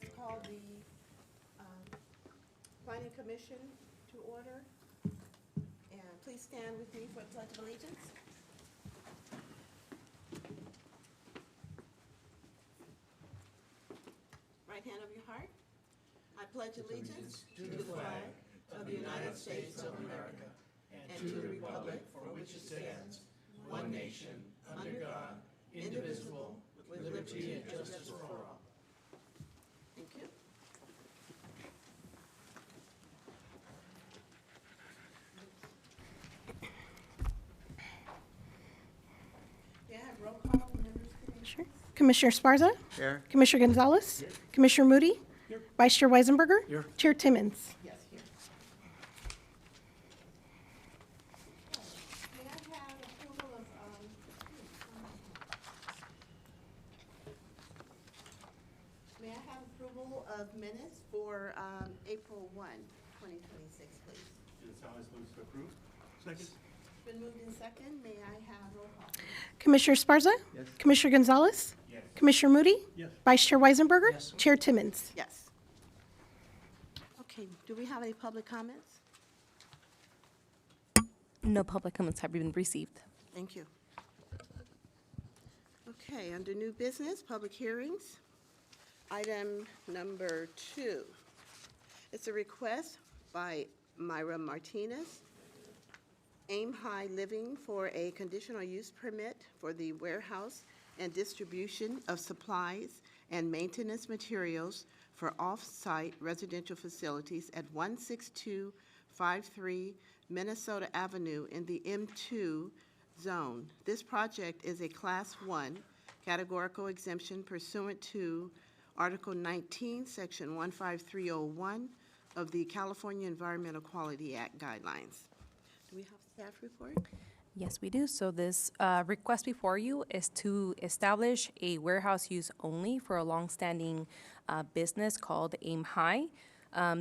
let's call the Planning Commission to order. And please stand with me for the Pledge of Allegiance. Right hand over your heart. I pledge allegiance to the flag of the United States of America and to the republic for which it stands, one nation, under God, indivisible, with liberty and justice for all. Thank you. May I have roll call, members? Sure. Commissioner Sparza? Here. Commissioner Gonzalez? Commissioner Moody? Vice Chair Weisenberger? Here. Chair Timmons? Yes, here. May I have approval of, may I have approval of minutes for April 1, 2026, please? Is Alice moves to approve? Second. Been moved in second. May I have roll call? Commissioner Sparza? Yes. Commissioner Gonzalez? Yes. Commissioner Moody? Yes. Vice Chair Weisenberger? Yes. Chair Timmons? Yes. Okay, do we have any public comments? No public comments have been received. Thank you. Okay, under new business, public hearings, item number 2. It's a request by Myra Martinez, Aim High Living, for a conditional use permit for the warehouse and distribution of supplies and maintenance materials for off-site residential facilities at 16253 Minnesota Avenue in the M2 zone. This project is a Class 1 categorical exemption pursuant to Article 19, Section 15301 of the California Environmental Quality Act guidelines. Do we have staff report? Yes, we do. So this request before you is to establish a warehouse use only for a longstanding business called Aim High.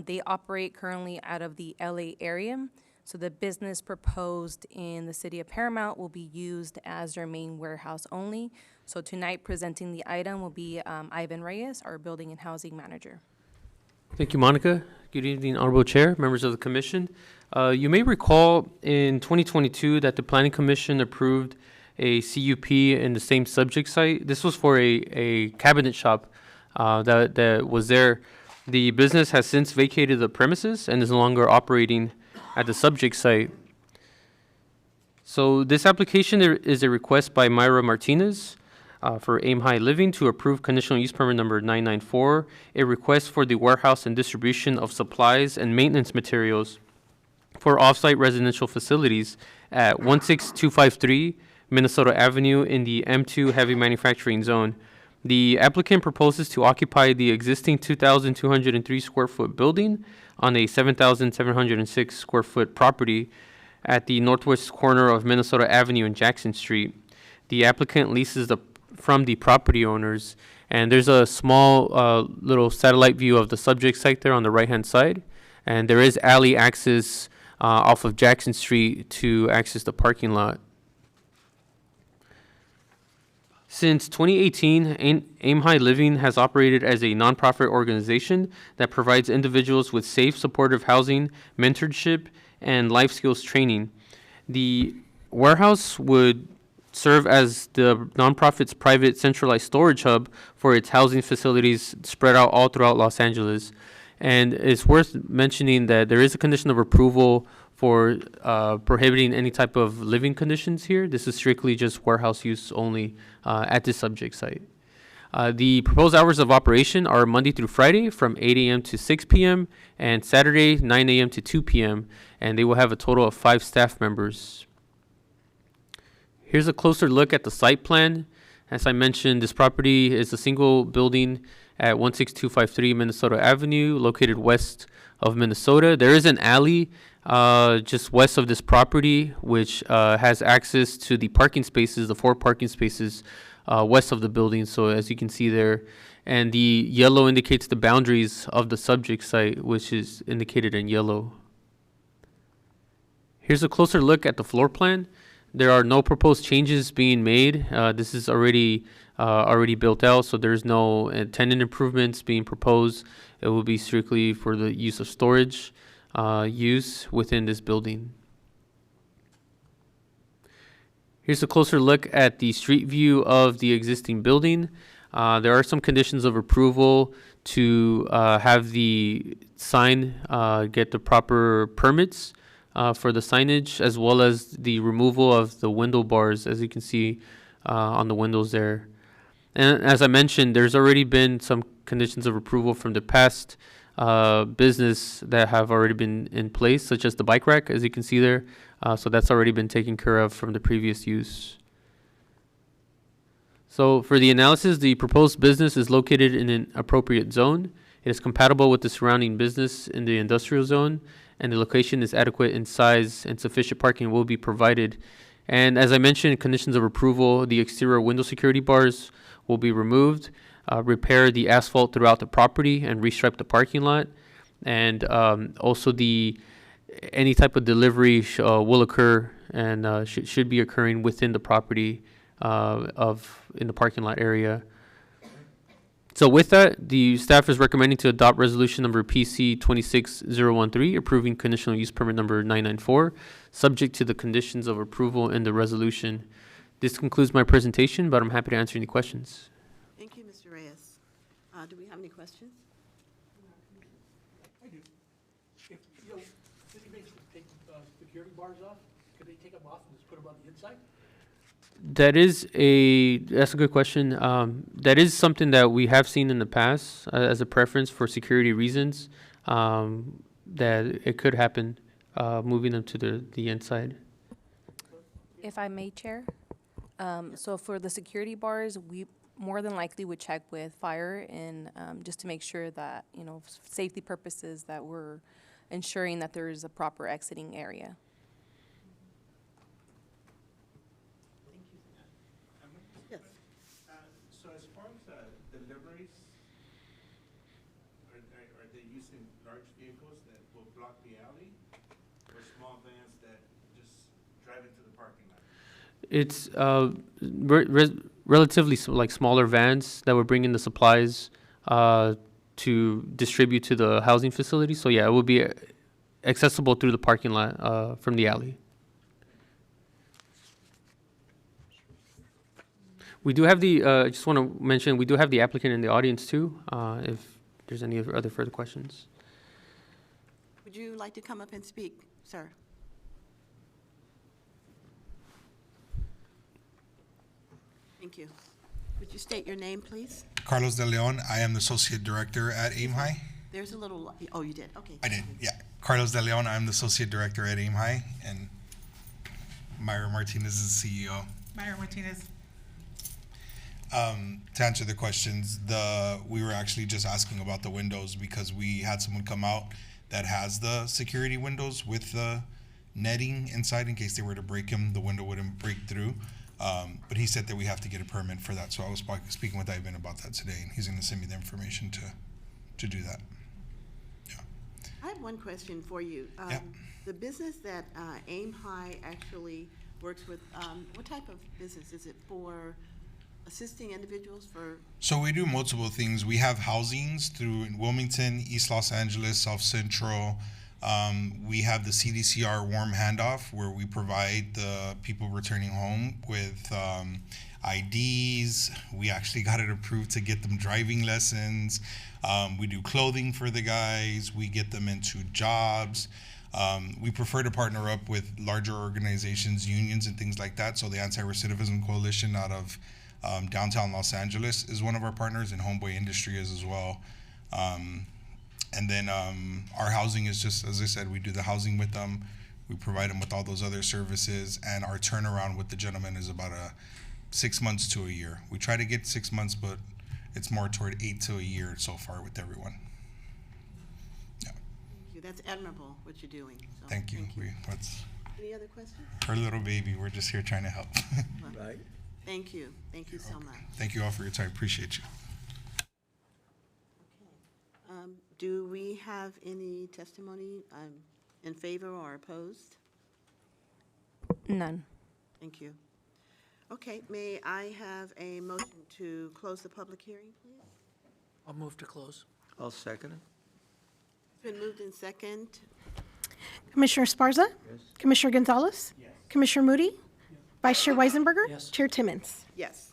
They operate currently out of the LA area. So the business proposed in the city of Paramount will be used as their main warehouse only. So tonight presenting the item will be Ivan Reyes, our building and housing manager. Thank you, Monica. Good evening, Honorable Chair, members of the Commission. You may recall in 2022 that the Planning Commission approved a CUP in the same subject site. This was for a cabinet shop that was there. The business has since vacated the premises and is no longer operating at the subject site. So this application is a request by Myra Martinez for Aim High Living to approve conditional use permit number 994, a request for the warehouse and distribution of supplies and maintenance materials for off-site residential facilities at 16253 Minnesota Avenue in the M2 heavy manufacturing zone. The applicant proposes to occupy the existing 2,203 square foot building on a 7,706 square foot property at the northwest corner of Minnesota Avenue and Jackson Street. The applicant leases from the property owners, and there's a small little satellite view of the subject site there on the right-hand side, and there is alley access off of Jackson Street to access the parking lot. Since 2018, Aim High Living has operated as a nonprofit organization that provides individuals with safe, supportive housing, mentorship, and life skills training. The warehouse would serve as the nonprofit's private centralized storage hub for its housing facilities spread out all throughout Los Angeles. And it's worth mentioning that there is a condition of approval for prohibiting any type of living conditions here. This is strictly just warehouse use only at this subject site. The proposed hours of operation are Monday through Friday from 8 a.m. to 6 p.m. and Saturday 9 a.m. to 2 p.m. and they will have a total of 5 staff members. Here's a closer look at the site plan. As I mentioned, this property is a single building at 16253 Minnesota Avenue, located west of Minnesota. There is an alley just west of this property, which has access to the parking spaces, the 4 parking spaces west of the building. So as you can see there, and the yellow indicates the boundaries of the subject site, which is indicated in yellow. Here's a closer look at the floor plan. There are no proposed changes being made. This is already already built out, so there's no tenant improvements being proposed. It will be strictly for the use of storage use within this building. Here's a closer look at the street view of the existing building. There are some conditions of approval to have the sign get the proper permits for the signage, as well as the removal of the window bars, as you can see on the windows there. And as I mentioned, there's already been some conditions of approval from the past business that have already been in place, such as the bike rack, as you can see there. So that's already been taken care of from the previous use. So for the analysis, the proposed business is located in an appropriate zone. It is compatible with the surrounding business in the industrial zone, and the location is adequate in size and sufficient parking will be provided. And as I mentioned, conditions of approval, the exterior window security bars will be removed, repair the asphalt throughout the property, and restripe the parking lot. And also any type of delivery will occur and should be occurring within the property in the parking lot area. So with that, the staff is recommending to adopt resolution number PC 26013, approving conditional use permit number 994, subject to the conditions of approval in the resolution. This concludes my presentation, but I'm happy to answer any questions. Thank you, Mr. Reyes. Do we have any questions? I do. If, city makes them take security bars off, could they take them off and just put them on the inside? That's a good question. That is something that we have seen in the past as a preference for security reasons, that it could happen, moving them to the inside. If I may, Chair. So for the security bars, we more than likely would check with fire and just to make sure that, safety purposes, that we're ensuring that there is a proper exiting area. Yes. So as far as deliveries, are they using large vehicles that will block the alley, or small vans that just drive into the parking lot? It's relatively smaller vans that would bring in the supplies to distribute to the housing facility. So yeah, it would be accessible through the parking lot from the alley. We do have I just want to mention, we do have the applicant in the audience too, if there's any other further questions. Would you like to come up and speak, sir? Thank you. Would you state your name, please? Carlos De Leon. I am the Associate Director at Aim High. There's a little, oh, you did, okay. I did, yeah. Carlos De Leon, I'm the Associate Director at Aim High, and Myra Martinez is the CEO. Myra Martinez. To answer the questions, we were actually just asking about the windows because we had someone come out that has the security windows with the netting inside in case they were to break them, the window wouldn't break through. But he said that we have to get a permit for that. So I was speaking with Ivan about that today, and he's going to send me the information to do that. Yeah. I have one question for you. Yeah. The business that Aim High actually works with, what type of business? Is it for assisting individuals for? So we do multiple things. We have housings in Wilmington, East Los Angeles, South Central. We have the CDCR warm handoff where we provide the people returning home with IDs. We actually got it approved to get them driving lessons. We do clothing for the guys. We get them into jobs. We prefer to partner up with larger organizations, unions, and things like that. So the Anti-Recidivism Coalition out of downtown Los Angeles is one of our partners, and Homeboy Industry is as well. And then our housing is just, as I said, we do the housing with them. We provide them with all those other services, and our turnaround with the gentleman is about 6 months to a year. We try to get 6 months, but it's more toward 8 to a year so far with everyone. Yeah. Thank you. That's admirable what you're doing. So, Thank you. That's Any other questions? her little baby. We're just here trying to help. Right. Thank you. Thank you so much. Thank you all for your time. Appreciate you. Do we have any testimony in favor or opposed? None. Thank you. Okay, may I have a motion to close the public hearing, please? I'll move to close. I'll second it. It's been moved in second. Commissioner Sparza? Yes. Commissioner Gonzalez? Commissioner Moody? Vice Chair Weisenberger? Yes. Chair Timmons? Yes.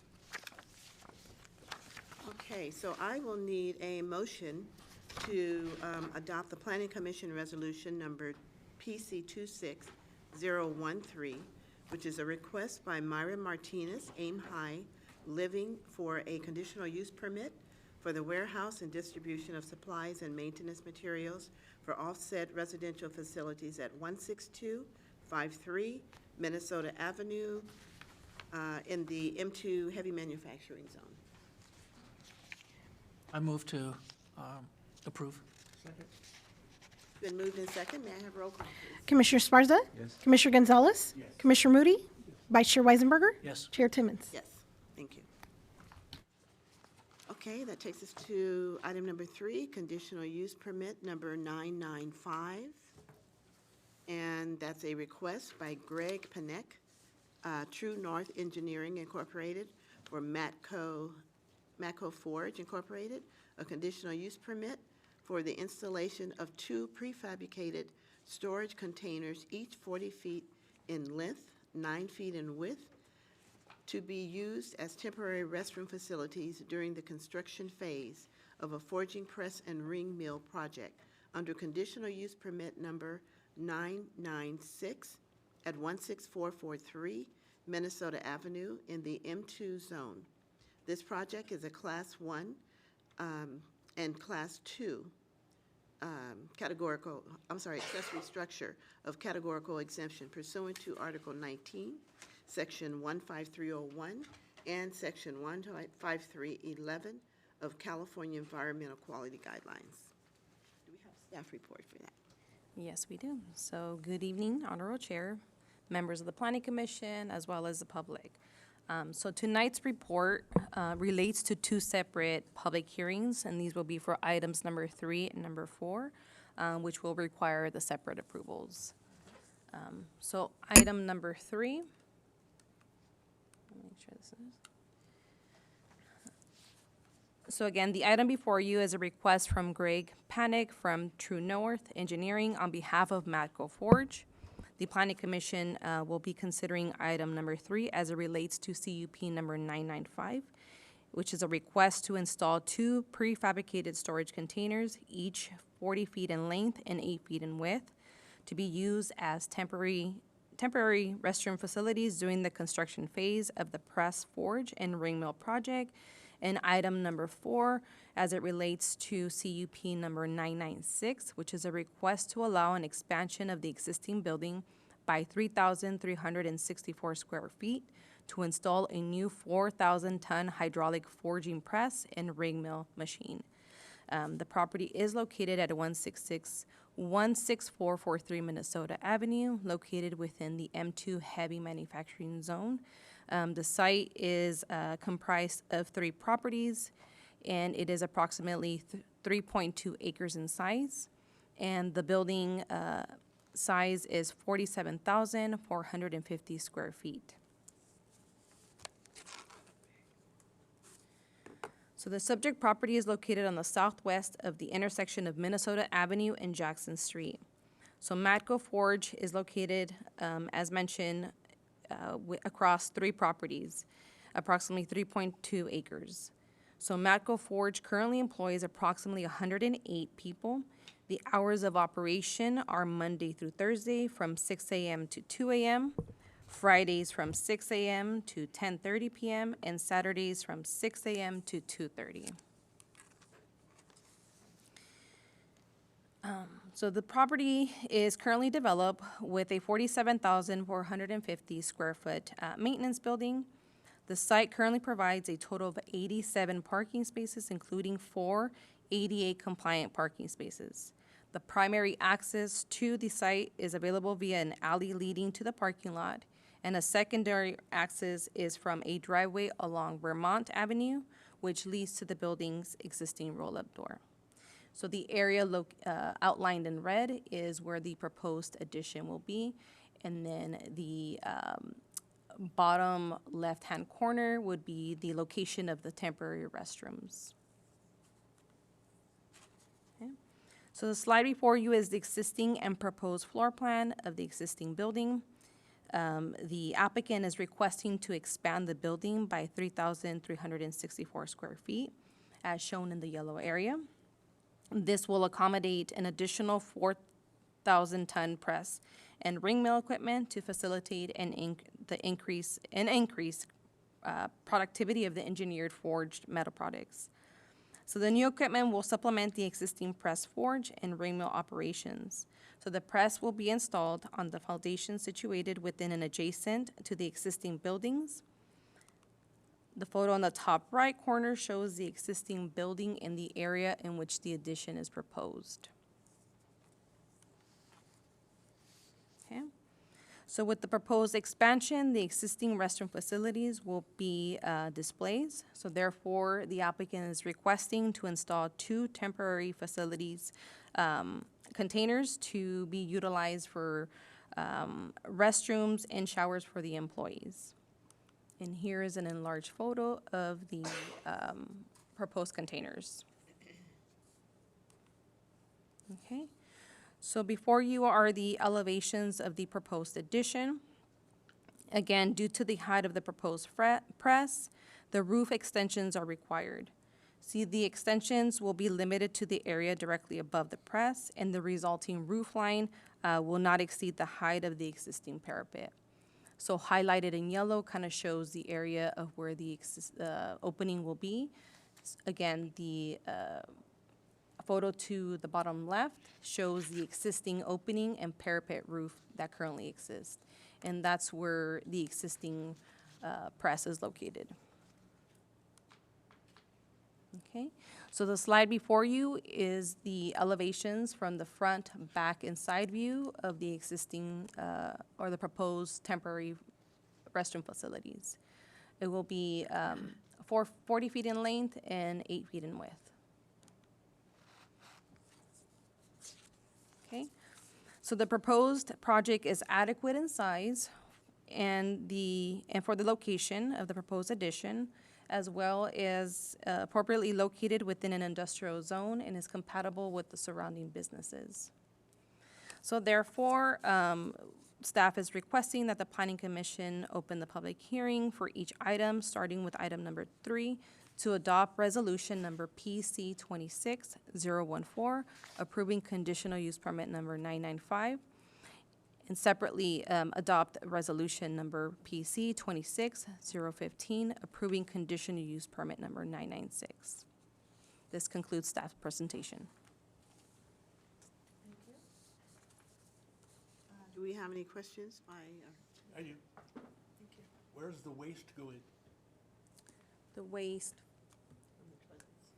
Okay, so I will need a motion to adopt the Planning Commission Resolution Number PC 26013, which is a request by Myra Martinez, Aim High Living, for a conditional use permit for the warehouse and distribution of supplies and maintenance materials for offset residential facilities at 16253 Minnesota Avenue in the M2 heavy manufacturing zone. I move to approve. Been moved in second. May I have roll call, please? Commissioner Sparza? Yes. Commissioner Gonzalez? Commissioner Moody? Vice Chair Weisenberger? Yes. Chair Timmons? Yes, thank you. Okay, that takes us to item number 3, conditional use permit number 995. And that's a request by Greg Panek, True North Engineering Incorporated, for Matco Forge Incorporated, a conditional use permit for the installation of 2 prefabricated storage containers, each 40 feet in length, 9 feet in width, to be used as temporary restroom facilities during the construction phase of a forging press and ring mill project under conditional use permit number 996 at 16443 Minnesota Avenue in the M2 zone. This project is a Class 1 and Class 2 accessory structure of categorical exemption pursuant to Article 19, Section 15301, and Section 15311 of California Environmental Quality Guidelines. Do we have staff report for that? Yes, we do. So good evening, Honorable Chair, members of the Planning Commission, as well as the public. So tonight's report relates to 2 separate public hearings, and these will be for items number 3 and number 4, which will require the separate approvals. So item number 3. Let me make sure this is. So again, the item before you is a request from Greg Panek from True North Engineering on behalf of Matco Forge. The Planning Commission will be considering item number 3 as it relates to CUP number 995, which is a request to install 2 prefabricated storage containers, each 40 feet in length and 8 feet in width, to be used as temporary restroom facilities during the construction phase of the press, forge, and ring mill project. And item number 4, as it relates to CUP number 996, which is a request to allow an expansion of the existing building by 3,364 square feet to install a new 4,000-ton hydraulic forging press and ring mill machine. The property is located at 16443 Minnesota Avenue, located within the M2 heavy manufacturing zone. The site is comprised of 3 properties, and it is approximately 3.2 acres in size. And the building size is 47,450 square feet. So the subject property is located on the southwest of the intersection of Minnesota Avenue and Jackson Street. So Matco Forge is located, as mentioned, across 3 properties, approximately 3.2 acres. So Matco Forge currently employs approximately 108 people. The hours of operation are Monday through Thursday from 6 a.m. to 2 a.m., Fridays from 6 a.m. to 10:30 p.m., and Saturdays from 6 a.m. to 2:30. So the property is currently developed with a 47,450 square foot maintenance building. The site currently provides a total of 87 parking spaces, including 4 ADA compliant parking spaces. The primary access to the site is available via an alley leading to the parking lot, and a secondary access is from a driveway along Vermont Avenue, which leads to the building's existing roll-up door. So the area outlined in red is where the proposed addition will be, and then the bottom left-hand corner would be the location of the temporary restrooms. Okay. So the slide before you is the existing and proposed floor plan of the existing building. The applicant is requesting to expand the building by 3,364 square feet, as shown in the yellow area. This will accommodate an additional 4,000-ton press and ring mill equipment to facilitate the increase productivity of the engineered forged metal products. So the new equipment will supplement the existing press forge and ring mill operations. So the press will be installed on the foundation situated within and adjacent to the existing buildings. The photo on the top right corner shows the existing building in the area in which the addition is proposed. Okay. So with the proposed expansion, the existing restroom facilities will be displays. So therefore, the applicant is requesting to install 2 temporary facilities containers to be utilized for restrooms and showers for the employees. And here is an enlarged photo of the proposed containers. Okay. So before you are the elevations of the proposed addition. Again, due to the height of the proposed press, the roof extensions are required. See, the extensions will be limited to the area directly above the press, and the resulting roof line will not exceed the height of the existing parapet. So highlighted in yellow kind of shows the area of where the opening will be. Again, the photo to the bottom left shows the existing opening and parapet roof that currently exists. And that's where the existing press is located. Okay, so the slide before you is the elevations from the front, back, and side view of the existing or the proposed temporary restroom facilities. It will be 40 feet in length and 8 feet in width. Okay, so the proposed project is adequate in size and for the location of the proposed addition, as well as appropriately located within an industrial zone and is compatible with the surrounding businesses. So therefore, staff is requesting that the Planning Commission open the public hearing for each item, starting with item number 3, to adopt resolution number PC 26014, approving conditional use permit number 995, and separately adopt resolution number PC 26015, approving conditional use permit number 996. This concludes staff's presentation. Do we have any questions by, I do. Where's the waste going? The waste,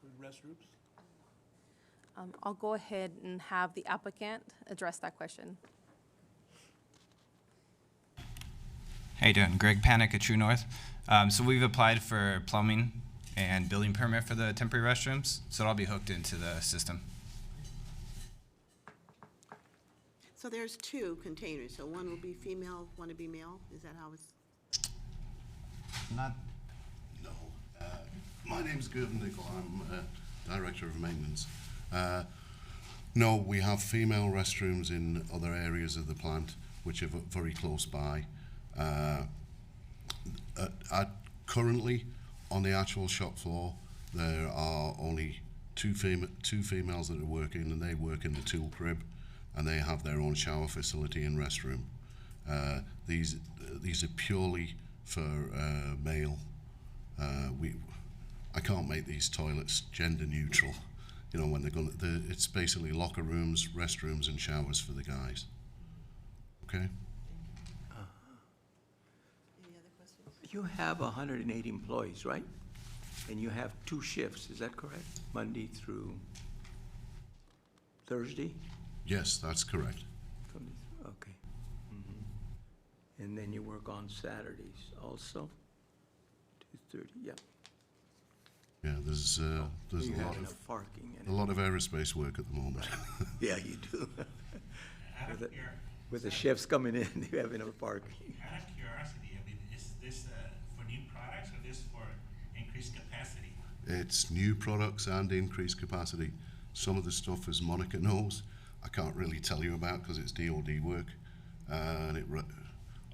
The restrooms? I'll go ahead and have the applicant address that question. How you doing? Greg Panic at True North. So we've applied for plumbing and building permit for the temporary restrooms, so it'll be hooked into the system. so there's 2 containers, so one will be female, one will be male? Is that how it's? Not. No. My name's Gervin Nicol. I'm Director of Maintenance. No, we have female restrooms in other areas of the plant, which are very close by. Currently, on the actual shop floor, there are only two females that are working, and they work in the tool crib, and they have their own shower facility and restroom. These are purely for male. I can't make these toilets gender neutral. You know, when they're going, it's basically locker rooms, restrooms, and showers for the guys. Okay. Any other questions? You have 180 employees, right? And you have 2 shifts, is that correct? Monday through Thursday? Yes, that's correct. Okay. And then you work on Saturdays also? 2:30, yeah. Yeah, there's You a have lot enough of parking a and, lot of aerospace work at the moment. yeah, you do. Out of With the shifts coming in, you have enough parking. curiosity, I mean, is It's new products and increased capacity. Some of the stuff, as Monica knows, I can't really tell you about because it's DoD work. And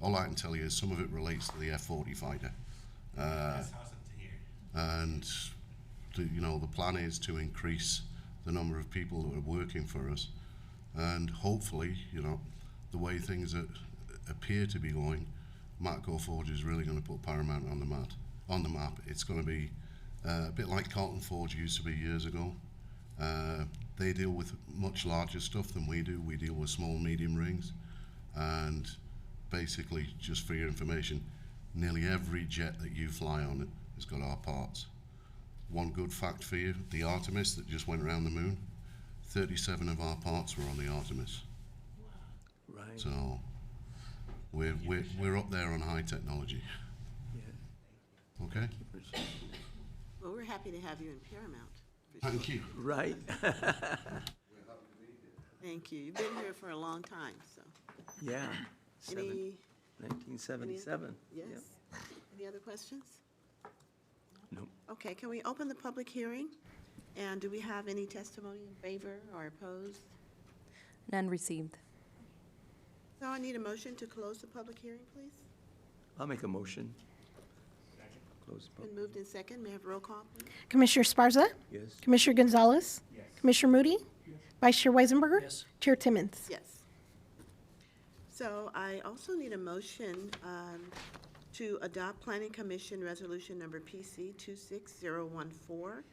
all I can tell you is some of it relates to the F-40 fighter. That's awesome to hear. And the plan is to increase the number of people that are working for us. And hopefully, the way things appear to be going, Matco Forge is really going to put Paramount on the map. It's going to be a bit like Carlton Forge used to be years ago. They deal with much larger stuff than we do. We deal with small, medium rings. And basically, just for your information, nearly every jet that you fly on it has got our parts. One good fact for you, the Artemis that just went around the moon, 37 of our parts were on the Artemis. Right. So we're up there on high technology. Yeah. Okay? Well, we're happy to have you in Paramount. Thank you. Right. Thank you. You've been here for a long time, so. Yeah. Any, 1977. yes? Yep. Any other questions? Nope. Okay, can we open the public hearing? And do we have any testimony in favor or opposed? None received. So I need a motion to close the public hearing, please. I'll make a motion. Close. Been moved in second. May I have roll call, please? Commissioner Sparza? Yes. Commissioner Gonzalez? Yes. Commissioner Moody? Vice Chair Weisenberger? Yes. Chair Timmons? Yes. So I also need a motion to adopt Planning Commission Resolution Number PC 26014,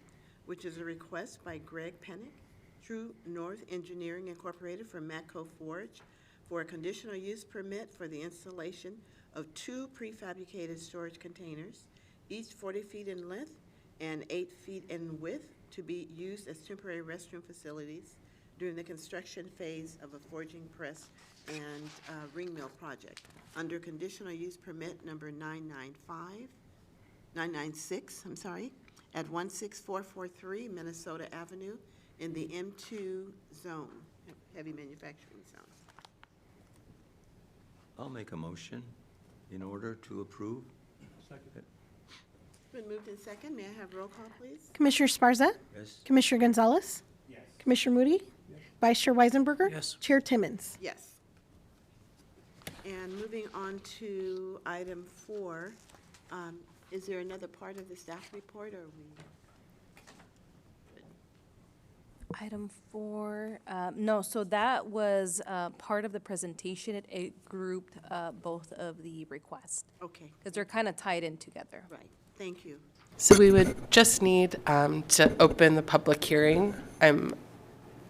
which is a request by Greg Pennick, True North Engineering Incorporated for Matco Forge for a conditional use permit for the installation of 2 prefabricated storage containers, each 40 feet in length and 8 feet in width, to be used as temporary restroom facilities during the construction phase of a forging press and ring mill project under conditional use permit number 996, at 16443 Minnesota Avenue in the M2 zone, heavy manufacturing zone. I'll make a motion in order to approve. Second. Been moved in second. May I have roll call, please? Commissioner Sparza? Yes. Commissioner Gonzalez? Yes. Commissioner Moody? Vice Chair Weisenberger? Yes. Chair Timmons? Yes. And moving on to item 4, is there another part of the staff report, or Item 4, no, so that was part of the presentation. It grouped both of the requests okay, because they're kind of tied in together. right, thank you. So we would just need to open the public hearing. I'm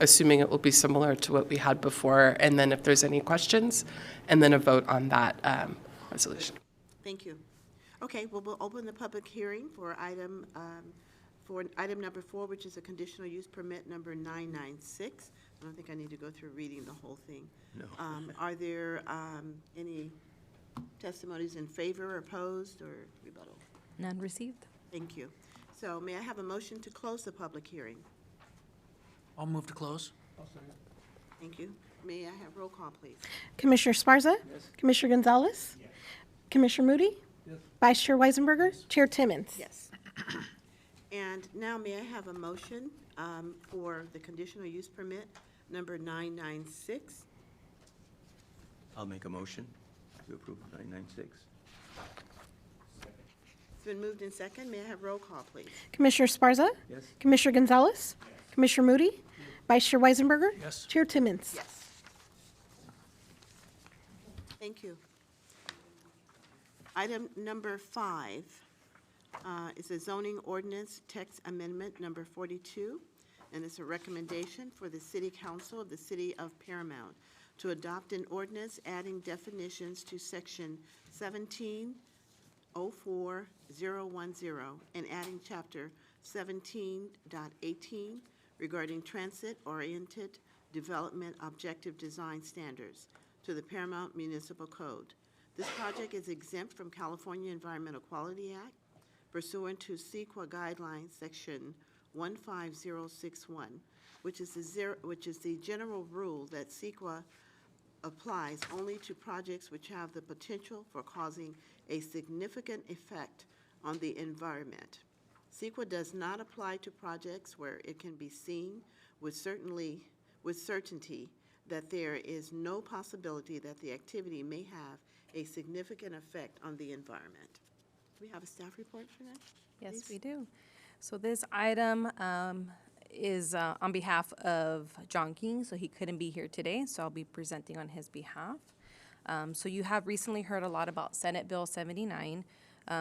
assuming it will be similar to what we had before, and then if there's any questions, and then a vote on that resolution. Thank you. Okay, well, we'll open the public hearing for item number 4, which is a conditional use permit number 996. I don't think I need to go through reading the whole thing. No. Are there any testimonies in favor, opposed, or rebuttal? None received. Thank you. So may I have a motion to close the public hearing? I'll move to close. Thank you. May I have roll call, please? Commissioner Sparza? Commissioner Gonzalez? Commissioner Moody? Yes. Vice Chair Weisenberger? Chair Timmons? Yes. And now may I have a motion for the conditional use permit number 996? I'll make a motion to approve 996. It's been moved in second. May I have roll call, please? Commissioner Sparza? Yes. Commissioner Gonzalez? Commissioner Moody? Vice Chair Weisenberger? Yes. Chair Timmons? Yes. Thank you. Item number 5 is a zoning ordinance text amendment number 42, and it's a recommendation for the City Council of the City of Paramount to adopt an ordinance adding definitions to section 1704.010 and adding chapter 17.18 regarding transit-oriented development objective design standards to the Paramount Municipal Code. This project is exempt from California Environmental Quality Act pursuant to CEQA guidelines, section 15061, which is the general rule that CEQA applies only to projects which have the potential for causing a significant effect on the environment. CEQA does not apply to projects where it can be seen with certainty that there is no possibility that the activity may have a significant effect on the environment. Do we have a staff report for that? Yes, please? we do. So this item is on behalf of John King, so he couldn't be here today, so I'll be presenting on his behalf. So you have recently heard a lot about Senate Bill 79,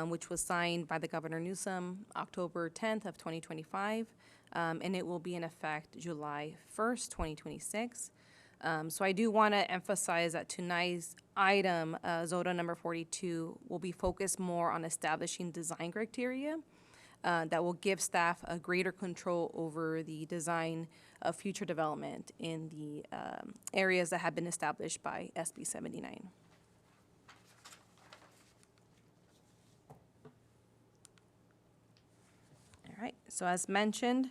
which was signed by the Governor Newsom October 10th of 2025, and it will be in effect July 1st, 2026. So I do want to emphasize that tonight's item, ZOTA number 42, will be focused more on establishing design criteria that will give staff a greater control over the design of future development in the areas that have been established by SB 79. All right, so as mentioned,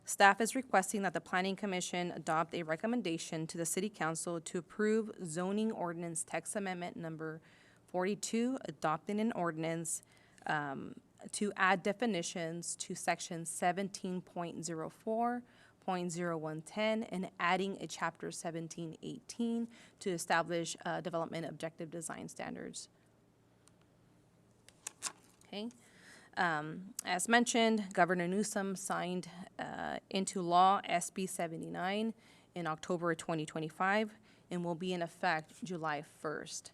staff is requesting that the Planning Commission adopt a recommendation to the City Council to approve zoning ordinance text amendment number 42, adopting an ordinance to add definitions to section 17.04.0110 and adding a chapter 1718 to establish development objective design standards. Okay. As mentioned, Governor Newsom signed into law SB 79 in October 2025 and will be in effect July 1st.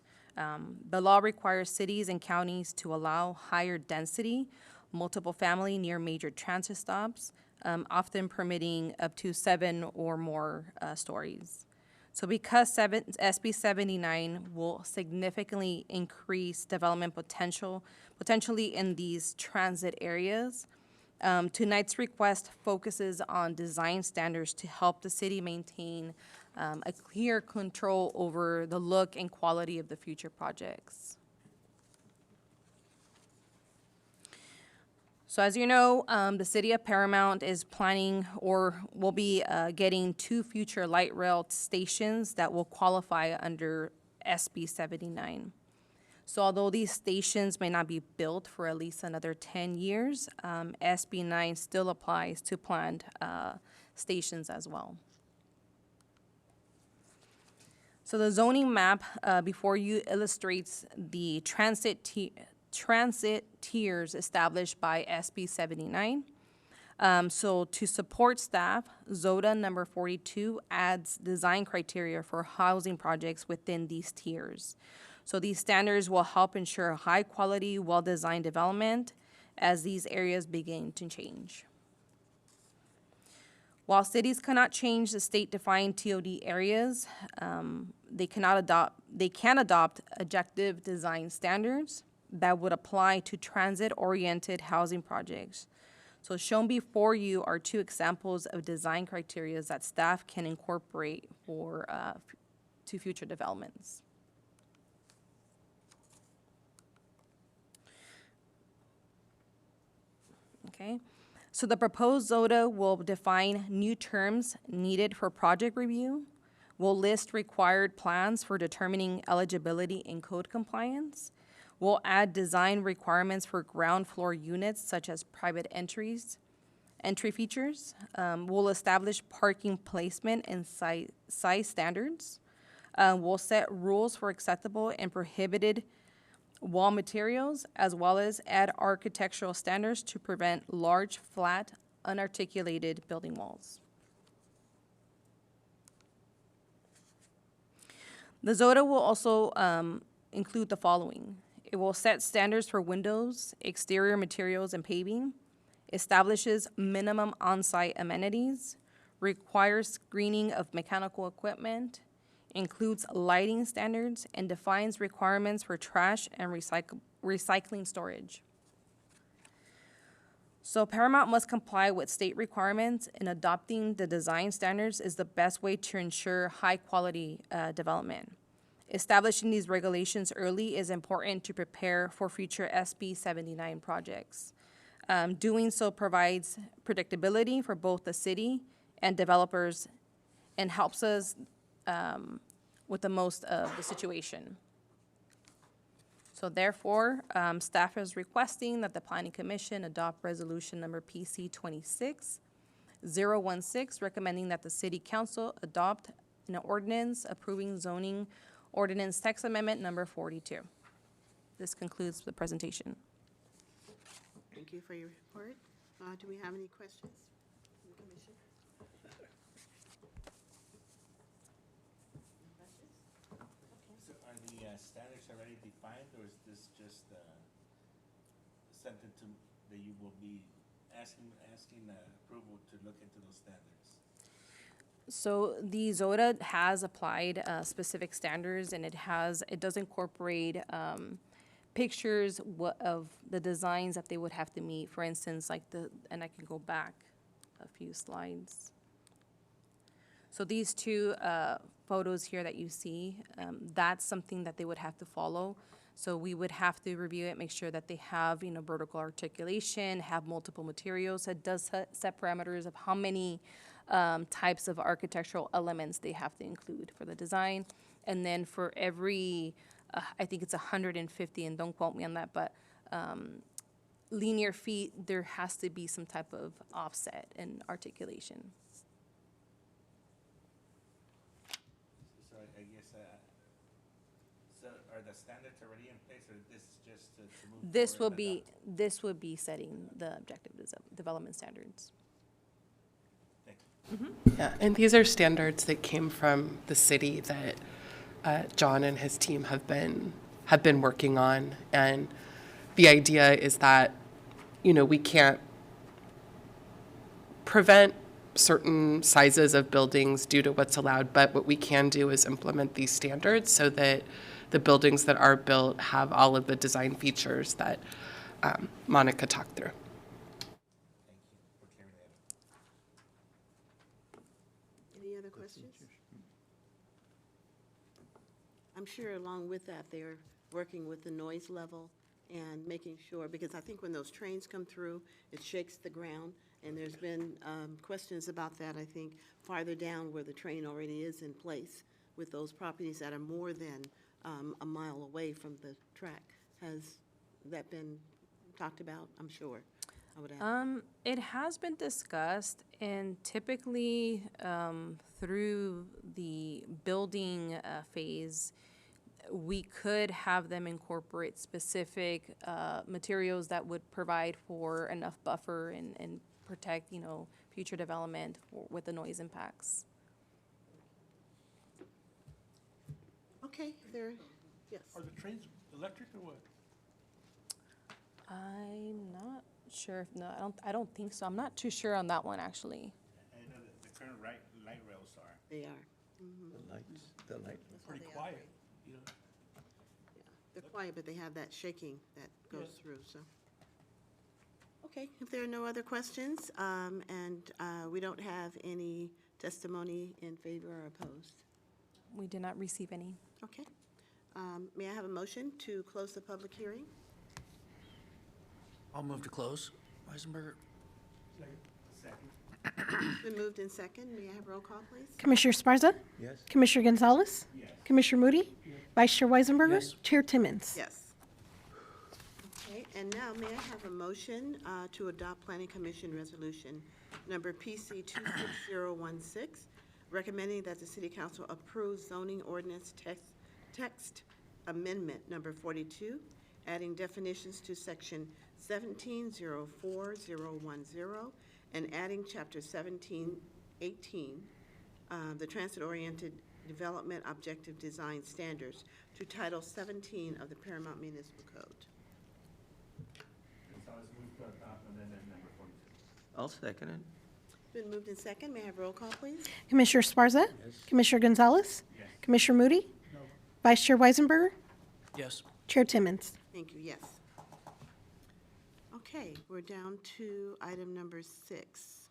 The law requires cities and counties to allow higher density, multiple family near major transit stops, often permitting up to 7 or more stories. So because SB 79 will significantly increase development potentially in these transit areas, tonight's request focuses on design standards to help the city maintain a clear control over the look and quality of the future projects. So as you know, the city of Paramount is planning or will be getting 2 future light rail stations that will qualify under SB 79. So although these stations may not be built for at least another 10 years, SB 9 still applies to planned stations as well. So the zoning map before you illustrates the transit tiers established by SB 79. So to support staff, ZOTA number 42 adds design criteria for housing projects within these tiers. So these standards will help ensure high-quality, well-designed development as these areas begin to change. While cities cannot change the state-defined TOD areas, they can adopt objective design standards that would apply to transit-oriented housing projects. So shown before you are 2 examples of design criteria that staff can incorporate for to future developments. Okay. So the proposed ZOTA will define new terms needed for project review, will list required plans for determining eligibility and code compliance, will add design requirements for ground floor units such as private entry features, will establish parking placement and size standards, will set rules for acceptable and prohibited wall materials, as well as add architectural standards to prevent large, flat, unarticulated building walls. The ZOTA will also include the following. It will set standards for windows, exterior materials, and paving, establishes minimum on-site amenities, requires screening of mechanical equipment, includes lighting standards, and defines requirements for trash and recycling storage. So Paramount must comply with state requirements, and adopting the design standards is the best way to ensure high-quality development. Establishing these regulations early is important to prepare for future SB 79 projects. Doing so provides predictability for both the city and developers and helps us with the most of the situation. So therefore, staff is requesting that the Planning Commission adopt resolution number PC 26016, recommending that the City Council adopt an ordinance approving zoning ordinance text amendment number 42. This concludes the presentation. Thank you for your report. Do we have any questions from the commission? So are the standards already defined, or is this just something that you will be asking approval to look into those standards? So the ZOTA has applied specific standards, and it does incorporate pictures of the designs that they would have to meet. For instance, and I can go back a few slides. So these two photos here that you see, that's something that they would have to follow. So we would have to review it, make sure that they have, vertical articulation, have multiple materials. It does set parameters of how many types of architectural elements they have to include for the design. And then for every, I think it's 150, and don't quote me on that, but linear feet, there has to be some type of offset and articulation. So I guess, so are the standards already in place, or this is just to move forward and adopt? This would be setting the objective development standards. Thank you. Yeah, and these are standards that came from the city that John and his team have been working on. And the idea is that, we can't prevent certain sizes of buildings due to what's allowed, but what we can do is implement these standards so that the buildings that are built have all of the design features that Monica talked through. Thank you for clearing that up. Any other questions? I'm sure along with that, they're working with the noise level and making sure, because I think when those trains come through, it shakes the ground, and there's been questions about that, I think, farther down where the train already is in place with those properties that are more than a mile away from the track. Has that been talked about? I'm sure. I would ask. It has been discussed, and typically through the building phase, we could have them incorporate specific materials that would provide for enough buffer and protect, future development with the noise impacts. Okay, yes. Are the trains electric or what? I'm not sure. No, I don't think so. I'm not too sure on that one, actually. I know that the current light rails are. They are. The light. That's how Pretty they quiet, operate. Yeah, they're quiet, but they have that shaking that goes Yeah. through, so. Okay, if there are no other questions, and we don't have any testimony in favor or opposed. We did not receive any. Okay. May I have a motion to close the public hearing? I'll move to close. Weisenberger? Second. Been moved in second. May I have roll call, please? Commissioner Sparza? Yes. Commissioner Gonzalez? Yes. Commissioner Moody? Vice Chair Weisenberger? Yes. Chair Timmons? Yes. Okay, and now may I have a motion to adopt Planning Commission Resolution Number PC 26016, recommending that the City Council approve zoning ordinance text amendment number 42, adding definitions to section 17041010 and adding chapter 1718, the transit-oriented development objective design standards, to title 17 of the Paramount Municipal Code. Gonzalez moved to adopt amendment number 42. I'll second it. Been moved in second. May I have roll call, please? Commissioner Sparza? Commissioner Gonzalez? Yes. Commissioner Moody? No. Vice Chair Weisenberger? Yes. Chair Timmons? Thank you, yes. Okay, we're down to item number 6,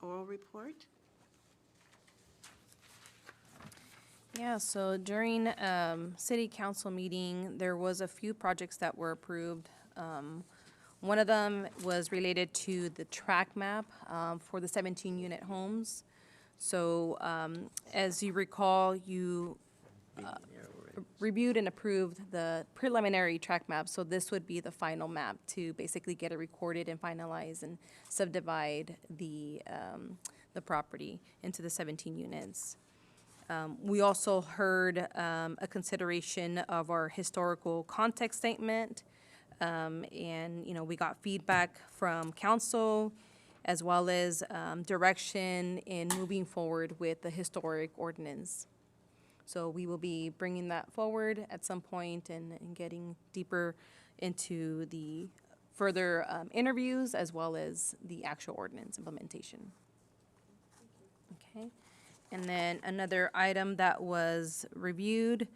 oral report. Yeah, so during city council meeting, there was a few projects that were approved. One of them was related to the track map for the 17-unit homes. So as you recall, you reviewed and approved the preliminary track map. So this would be the final map to basically get it recorded and finalize and subdivide the property into the 17 units. We also heard a consideration of our historical context statement. And, you know, we got feedback from council as well as direction in moving forward with the historic ordinance. So we will be bringing that forward at some point and getting deeper into the further interviews as well as the actual ordinance implementation. Okay. And then another item that was reviewed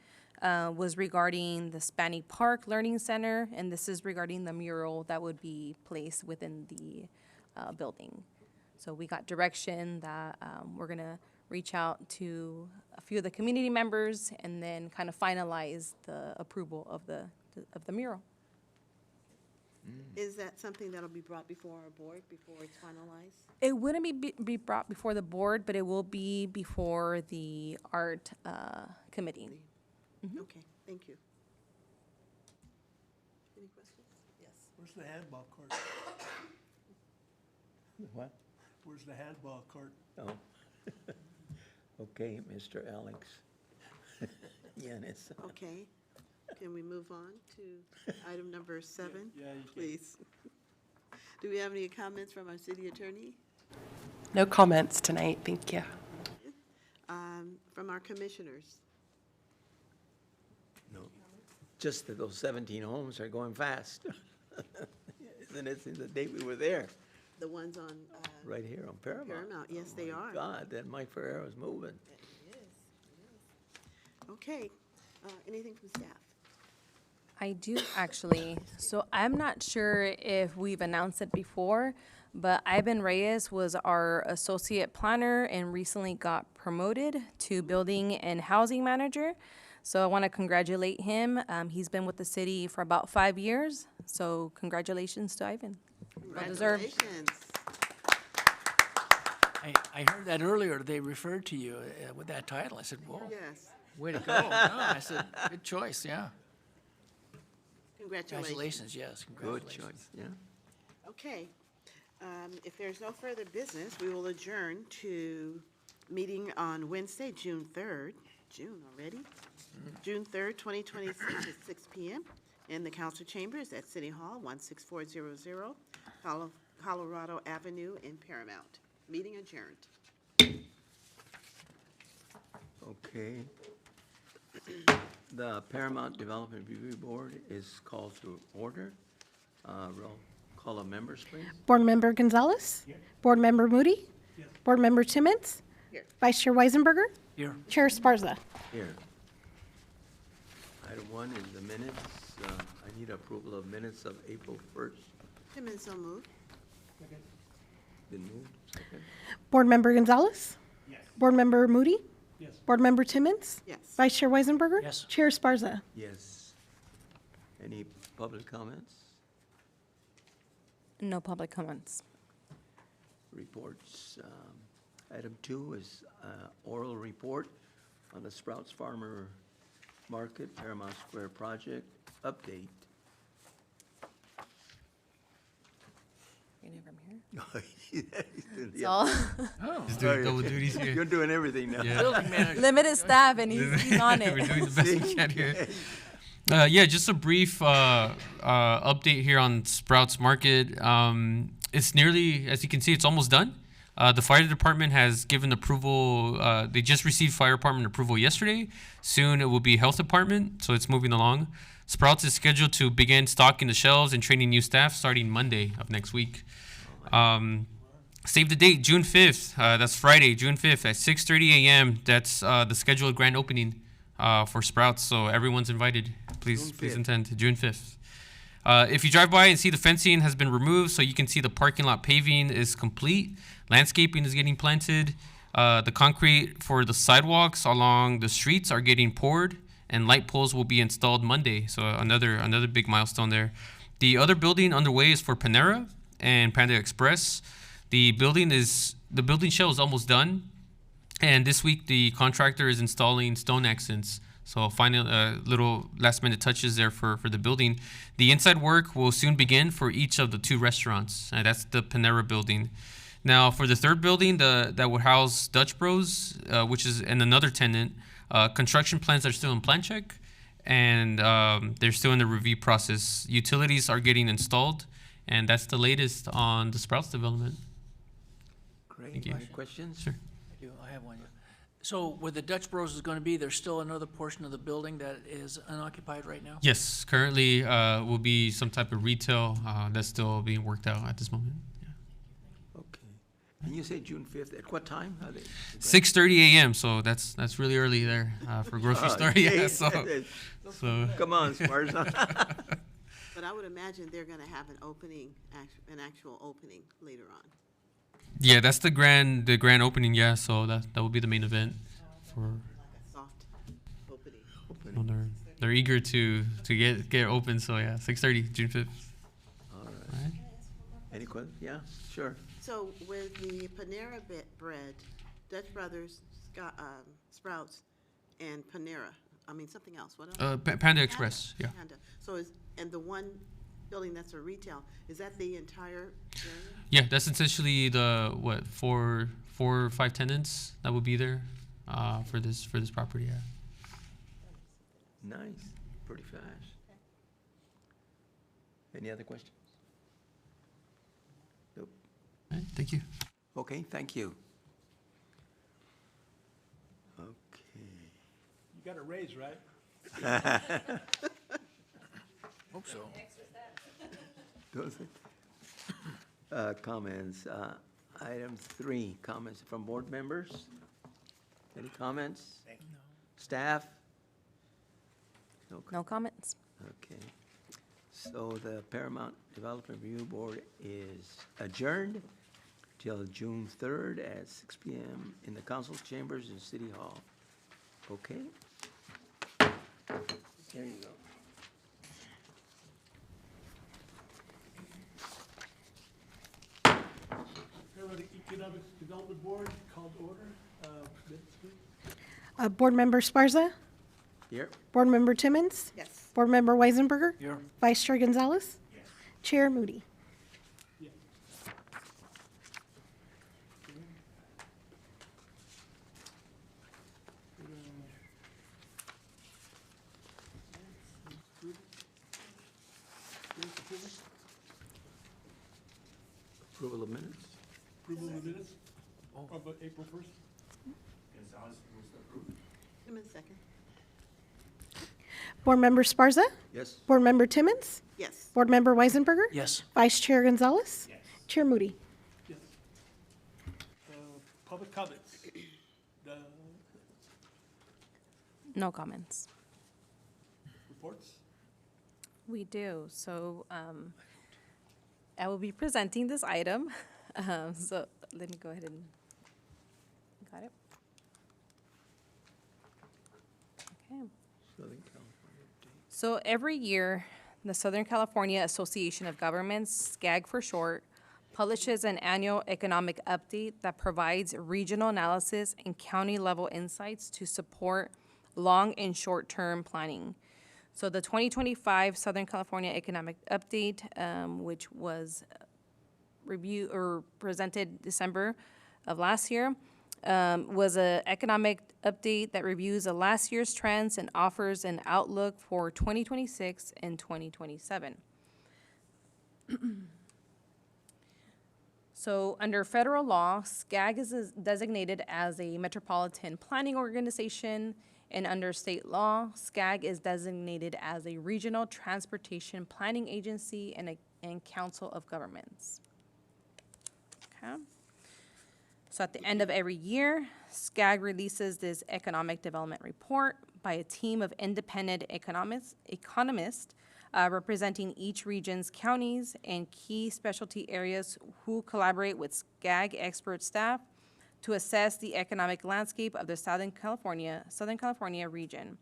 was regarding the Spanny Park Learning Center, and this is regarding the mural that would be placed within the building. So we got direction that we're gonna reach out to a few of the community members and then kind of finalize the approval of the mural. Is that something that'll be brought before our board before it's finalized? It wouldn't be brought before the board, but it will be before the art committee. Okay, thank you. Any questions? Yes. Where's the handball court? What? Where's the handball court? Oh. Okay, Mr. Alex. Yanis. Okay. Can we move on to item number 7? Yeah, you can. Please. Do we have any comments from our city attorney? No comments tonight, thank you. From our commissioners? No, just that those 17 homes are going fast. Isn't it, since the day we were there, The ones on right here on Paramount? Paramount, yes, they are. God, that Mike Ferrero's moving. It is. Okay. Anything from staff? I do actually. So I'm not sure if we've announced it before, but Ivan Reyes was our associate planner and recently got promoted to building and housing manager. So I want to congratulate him. He's been with the city for about 5 years. So congratulations to Ivan. Well deserved. Congratulations. I heard that earlier, they referred to you with that title. I said, whoa, Yes. way to go. No, I said, good choice, yeah. Congratulations. Congratulations, yes, Good congratulations. choice, yeah. Okay. If there's no further business, we will adjourn to meeting on Wednesday, June 3rd. June already? June 3rd, 2026 at 6 p.m. in the council chambers at City Hall, 16400 Colorado Avenue in Paramount. Meeting adjourned. Okay. The Paramount Development Review Board is called to order. Roll call of members, please. Board Member Gonzalez? Board Member Moody? Board Member Timmons? Here. Vice Chair Weisenberger? Here. Chair Sparza? Here. Item 1 is the minutes. I need approval of minutes of April 1st. Timmons, so moved. Been moved. Second. Board Member Gonzalez? Yes. Board Member Moody? Yes. Board Member Timmons? Yes. Vice Chair Weisenberger? Yes. Chair Sparza? Yes. Any public comments? No public comments. Reports. Item 2 is oral report on the Sprouts Farmer Market Paramount Square project update. You need from here? He's doing the It's all Oh, Just doing double duties here. You're doing everything now. Yeah. building manager. limited staff and he's on We're it. doing the best we can here. Yeah, just a brief update here on Sprouts Market. It's nearly, as you can see, it's almost done. The fire department has given approval. They just received fire department approval yesterday. Soon it will be health department, so it's moving along. Sprouts is scheduled to begin stocking the shelves and training new staff starting Monday of next week. Save the date, June 5th. That's Friday, June 5th at 6:30 a.m. That's the scheduled grand opening for Sprouts, so everyone's invited. Please attend June 5th. If you drive by and see the fencing has been removed, so you can see the parking lot paving is complete. Landscaping is getting planted. The concrete for the sidewalks along the streets are getting poured, and light poles will be installed Monday. So another big milestone there. The other building underway is for Panera and Panda Express. The building shell is almost done, and this week the contractor is installing stone accents. So final little last minute touches there for the building. The inside work will soon begin for each of the 2 restaurants. That's the Panera building. Now for the 3rd building, that would house Dutch Bros, which is and another tenant. Construction plans are still in plan check, and they're still in the review process. Utilities are getting installed, and that's the latest on the Sprouts development. Great. Thank you. Any questions? Sure. I have one. So where the Dutch Bros is going to be, there's still another portion of the building that is unoccupied right now? Yes, currently will be some type of retail that's still being worked out at this moment. Yeah. Okay. And you say June 5th, at what time? Are they? 6:30 a.m. So that's really early there for grocery store. Yeah. So Come on, Sparza. But I would imagine they're going to have an opening, an actual opening later on. yeah, that's the grand opening. Yeah. So that will be the main event for. Like a soft opening. Well, they're eager to get open. So yeah, 6:30 June 5th. All right. All right. Any questions? Yeah, sure. So with the Panera bread, Dutch Brothers, Sprouts, and Panera, something else, what else? Panda Express. Yeah. Panda. So and the one building that's a retail, is that the entire area? Yeah, that's essentially the 4 or 5 tenants that will be there for this property. Yeah. Nice, pretty fast. Any other questions? Nope. All right, thank you. Okay, thank you. Okay. You got a raise, right? Hope so. Does it? Comments. Item 3, comments from board members. Any comments? Staff? No comments. Okay. So the Paramount Development Review Board is adjourned till June 3rd at 6 p.m. in the council chambers in City Hall. Okay? There you go. Paramount Economic Development Board called to order. Minutes, please. Board Member Sparza, Here. Board Member Timmons, Yes. Board Member Weisenberger, Here. Vice Chair Gonzalez, Chair Moody. Yeah. Approval of minutes? Approval of the minutes of April 1st. Gonzalez moves to approve. Timmons, second. Board Member Sparza, Yes. Board Member Timmons, Yes. Board Member Weisenberger, Yes. Vice Chair Gonzalez, Yes. Chair Moody. Yes. Public comments. No comments. Reports. We do. So I will be presenting this item. So let me go ahead and, got it? Okay. Southern California. So every year, the Southern California Association of Governments, SCAG for short, publishes an annual economic update that provides regional analysis and county-level insights to support long and short-term planning. So the 2025 Southern California Economic Update, which was presented December of last year, was an economic update that reviews the last year's trends and offers an outlook for 2026 and 2027. So under federal law, SCAG is designated as a metropolitan planning organization, and under state law, SCAG is designated as a regional transportation planning agency and council of governments. Okay. So at the end of every year, SCAG releases this economic development report by a team of independent economists representing each region's counties and key specialty areas who collaborate with SCAG expert staff to assess the economic landscape of the Southern California region.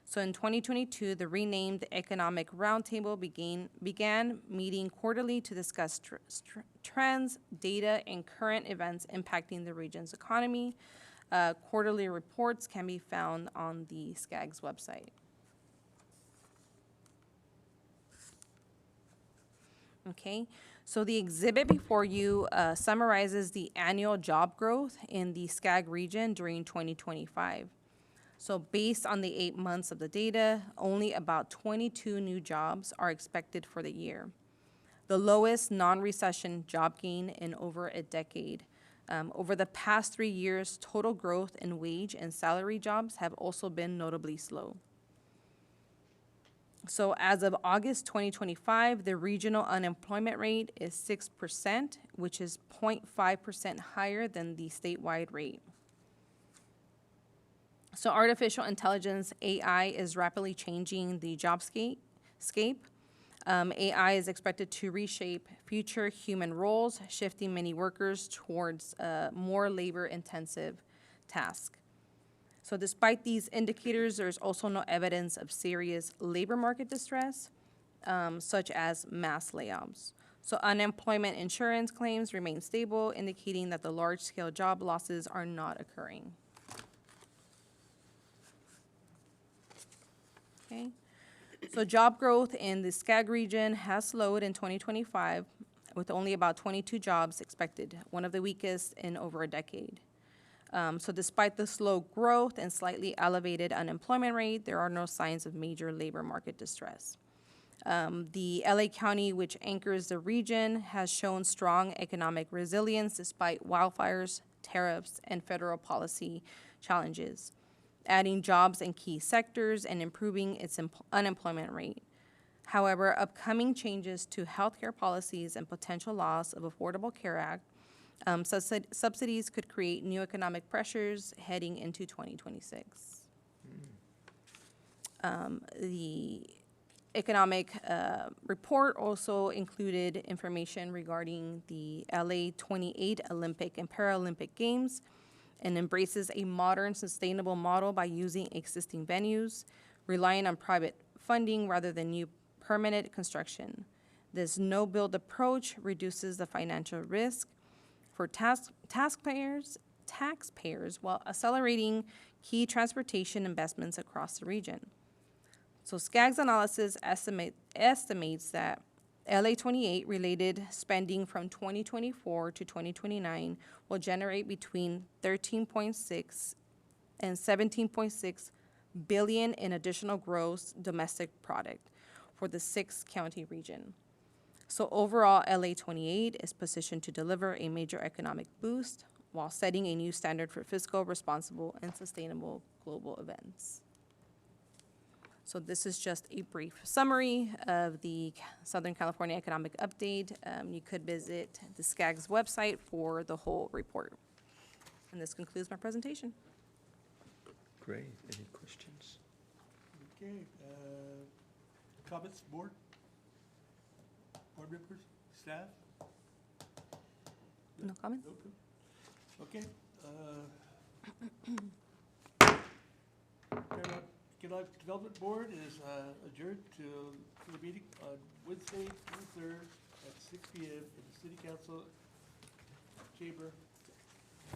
So in 2022, the renamed Economic Roundtable began meeting quarterly to discuss trends, data, and current events impacting the region's economy. Quarterly reports can be found on the SCAG's website. Okay, so the exhibit before you summarizes the annual job growth in the SCAG region during 2025. So based on the 8 months of the data, only about 22 new jobs are expected for the year. The lowest non-recession job gain in over a decade. Over the past 3 years, total growth in wage and salary jobs have also been notably slow. So as of August 2025, the regional unemployment rate is 6%, which is 0.5% higher than the statewide rate. So artificial intelligence, AI, is rapidly changing the jobscape. AI is expected to reshape future human roles, shifting many workers towards more labor-intensive tasks. So despite these indicators, there's also no evidence of serious labor market distress, such as mass layoffs. So unemployment insurance claims remain stable, indicating that the large-scale job losses are not occurring. Okay. So job growth in the SCAG region has slowed in 2025, with only about 22 jobs expected, one of the weakest in over a decade. So despite the slow growth and slightly elevated unemployment rate, there are no signs of major labor market distress. The LA County, which anchors the region, has shown strong economic resilience despite wildfires, tariffs, and federal policy challenges, adding jobs in key sectors and improving its unemployment rate. However, upcoming changes to healthcare policies and potential loss of Affordable Care Act subsidies could create new economic pressures heading into 2026. The economic report also included information regarding the LA 28 Olympic and Paralympic Games and embraces a modern, sustainable model by using existing venues, relying on private funding rather than new permanent construction. This no-build approach reduces the financial risk for taxpayers while accelerating key transportation investments across the region. So SCAG's analysis estimates that LA 28 related spending from 2024 to 2029 will generate between 13.6 and 17.6 billion in additional gross domestic product for the 6-county region. So overall, LA 28 is positioned to deliver a major economic boost while setting a new standard for fiscal, responsible, and sustainable global events. So this is just a brief summary of the Southern California Economic Update. You could visit the SCAG's website for the whole report. And this concludes my presentation. Great. Any questions? Okay, comments, board? Board members, staff? No comments? Okay. Paramount Economic Development Board is adjourned to the meeting on Wednesday, June 3rd at 6 p.m. in the City Council Chamber,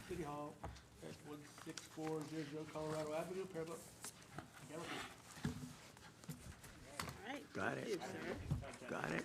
City Hall at 16400 Colorado Avenue, Paramount, California. All right. Got it. Thank you, sir. Got it.